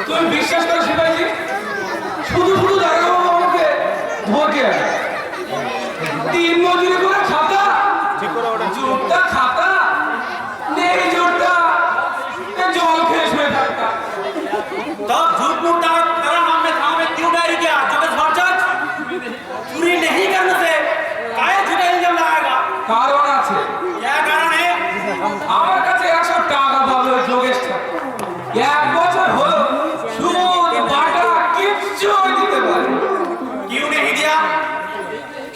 তুমি বিশ্বাস করো শিবাজি, শুধু শুধু দারোগাবাবু আমাকে ধোকে দিন মজুরি করে খাতা, জোরটা খাতা নেই, জোরটা জল খেয়ে শুয়ে থাকতা। तब झूठ मूठ तेरा नाम में थाम में क्यों डायरी किया? जो बस फर्जत चोरी नहीं करने से काहे झूठा इल्जाम लगाएगा? কারণ আছে। क्या कारण है? আমার কাছে 100 টাকা পাবে যোগেশ, 1 বছর হলো সুদ বাটা কিচ্ছু দিতে পারে। क्यों नहीं दिया?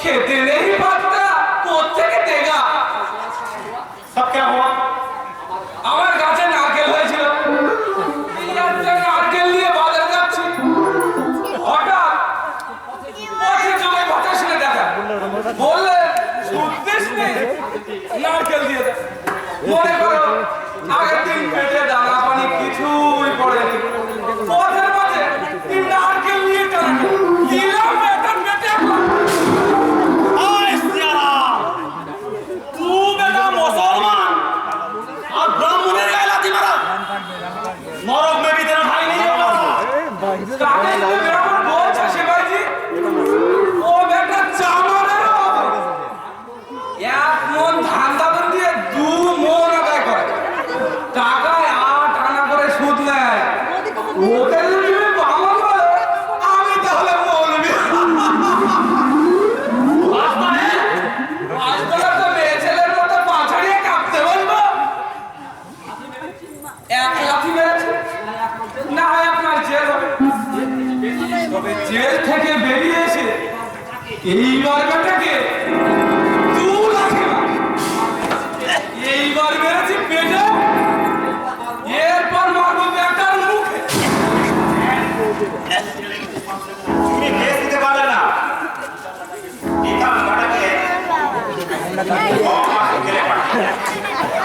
খেতে নেই পাত্তা, কোত্থেকে দেগা। सब क्या हुआ? আমার গাছে নারকেল হয়েছিল, এই একটা নারকেল নিয়ে বাজারে যাচ্ছি, হঠাৎ পথে জমি ভাটা শুনে দেখা, বললে সুদ দিস নি, নারকেল দিয়ে দে। মনে করো আগের দিন পেটে দানা পানি কিছুই পড়েনি, পথের মাঝে এই নারকেল নিয়ে টানা দিলাম বেতন পেটে। ओए सियारा, तू बेटा मुसलमान और ब्राह्मणेर गाয়ে लाथी मारा, नरक में भी तेरा भाई नहीं होगा। কানে তুমি ব্রাহ্মণ বলছো শিবাজি, ও বেটা চামারের হবে। 1 মন ধান দাদন দিয়ে 2 মন আদায় করে, টাকায় 8 আনা করে সুদ নেয়। ওকে যদি তুমি বামন বলো, আমি তাহলে মৌলবি। আজকাল তো মেয়ে ছেলের মতো পাছাড়িয়ে কাঁপতে বলবো। 1 লাথি মেরেছে, না হয় আপনার জেল হবে। তবে জেল থেকে বেরিয়ে এসে এইবার বেটাকে 2 লাথি মার। এইবার মেরেছি পেটে, এরপর মারবো বেটার মুখে। चोरी केस দিতে পারলে না, এটা বাটাকে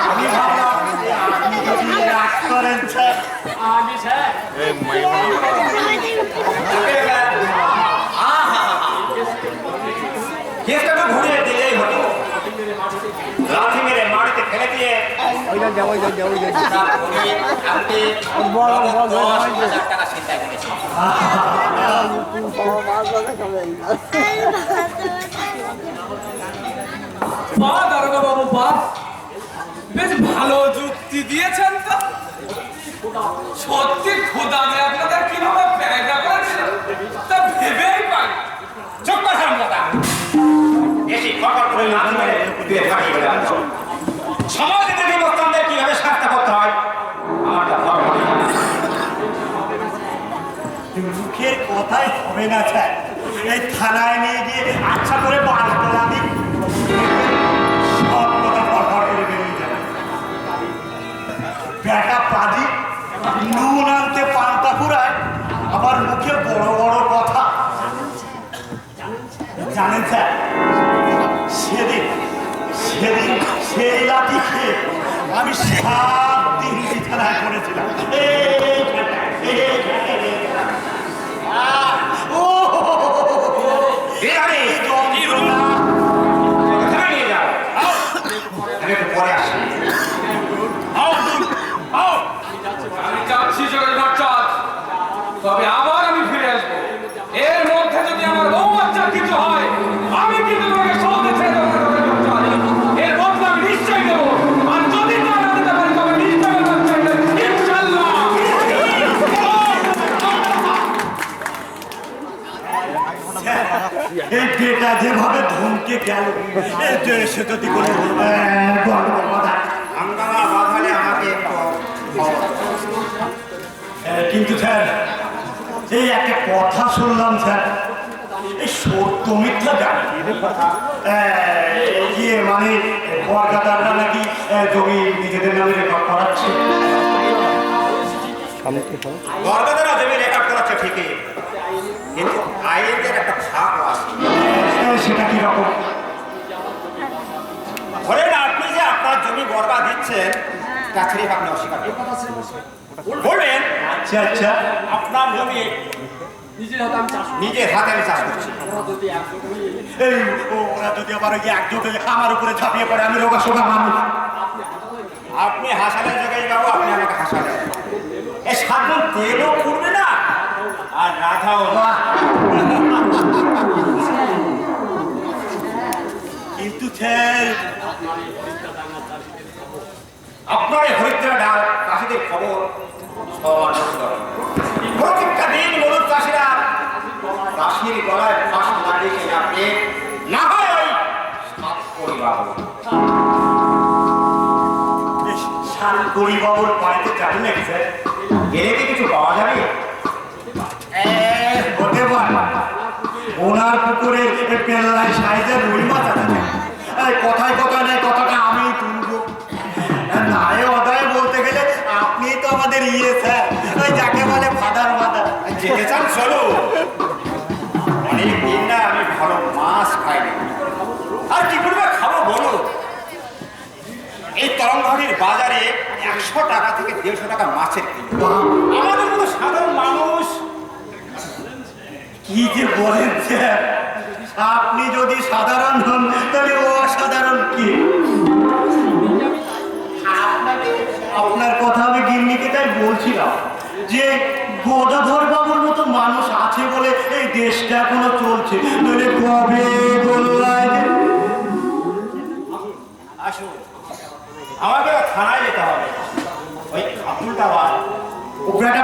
আমি ভাবলাম যে আপনি যদি রাগ করেন স্যার, আমি স্যার কেসটা তো ঘুরিয়ে দিলেই হতো, লাথি মেরে মাটিতে ফেলে দিয়ে টাকা চিন্তা করেছি। বাহ দারোগা বাবু, বাহ, বেশ ভালো যুক্তি দিয়েছেন তো। সত্যি খোদা যে আপনাদের কিভাবে প্যায়দা করেছে তা ভেবেই পাই। চুপ কর হারামজাদা, বেশি খবর করে লাথি মেরে দিয়ে ফাঁকি করে আনছো। সমাজে যদি বস্তানদের কিভাবে শাস্তি করতে হয় আমার তা ভালো লাগে না। মুখের কথাই হবে না স্যার, এই থানায় নিয়ে গিয়ে আচ্ছা করে বাস তোলা দিই, সব কথা ফরফর করে বেরিয়ে যাবে। বেটা পাজি নুন আনতে পান্তা ফুরায়, আবার মুখে বড় বড় কথা। জানেন স্যার, সেদিন সেদিন সেই লাঠি খেয়ে আমি 7 দিন বিছানায় পড়েছিলাম। আমি যাচ্ছি জগন্নাথ চাঁদ, তবে আবার আমি ফিরে আসবো। এর মধ্যে যদি আমার বউ বাচ্চার কিছু হয়, আমি কিন্তু তোমাকে সহজে ছেড়ে দেবো না জগন্নাথ চাঁদ। এর বদলা আমি নিশ্চয়ই দেবো, আর যদি তা না দিতে পারি তবে নিশ্চয়ই ইনশাআল্লাহ। এই বেটা যেভাবে ধমকে গেল, সে যদি কোনো হাঙ্গামা বাঁধালে আমাকে কিন্তু স্যার এই একটা কথা শুনলাম স্যার, এই সত্য মিথ্যা জানি ইয়ে মানে বরগাদাররা নাকি জমি নিজেদের নামে রেকর্ড করাচ্ছে। বরগাদাররা জমি রেকর্ড করাচ্ছে ঠিকই, কিন্তু আইনের একটা ভাগ আছে। সেটা কি রকম? ধরেন আপনি যে আপনার জমি বরবাদ দিচ্ছেন, তা ছেড়ে আপনি অস্বীকার বলবেন আচ্ছা আচ্ছা আপনার জমি নিজের হাতে আমি চাষ করছি, ওরা যদি আবার একজোটে আমার উপরে ঝাঁপিয়ে পড়ে, আমি রোগা সোগা মানুষ। আপনি হাসালেন জায়গায় যাবো, আপনি আমাকে হাসালেন, এই 7 জন তেলও করবে আর রাধাও না। কিন্তু স্যার আপনার এই হরিদ্রা ডাক চাষিদের খবর সবার প্রত্যেকটা দিন মধুর চাষিরা চাষির গলায় ফাঁস লাগিয়ে আপনি না হয় ওই সাতকড়ি বাবুর বাড়িতে যাবেন নাকি স্যার? গেলে কি কিছু পাওয়া যাবে? হতে পারে ওনার পুকুরে পেল্লায় সাইজের রুই মাছ আছে। কথায় কথা নেই, কথাটা আমি তুলবো। নায়ে অদায় বলতে গেলে আপনি তো আমাদের ইয়ে স্যার, ওই যাকে বলে ফাদার মাদার। যেতে চান চলো। অনেক দিন না আমি ভালো মাছ খাইনি, আর কি করবে খাবো বলো? এই তরঙ্গহাটির বাজারে 100 টাকা থেকে 150 টাকা মাছের কিলো। আমাদের মতো সাধারণ মানুষ কি যে বলেন স্যার, আপনি যদি সাধারণ হন তাহলে অসাধারণ কি? আপনার কথা আমি গিন্নিকে তাই বলছিলাম যে গদাধর বাবুর মতো মানুষ আছে বলে এই দেশটা এখনো চলছে, নইলে কবে গোল্লায়। আসুন, আমাকে থানায় যেতে হবে। ওই আব্দুল টাওয়ার ওপরে একটা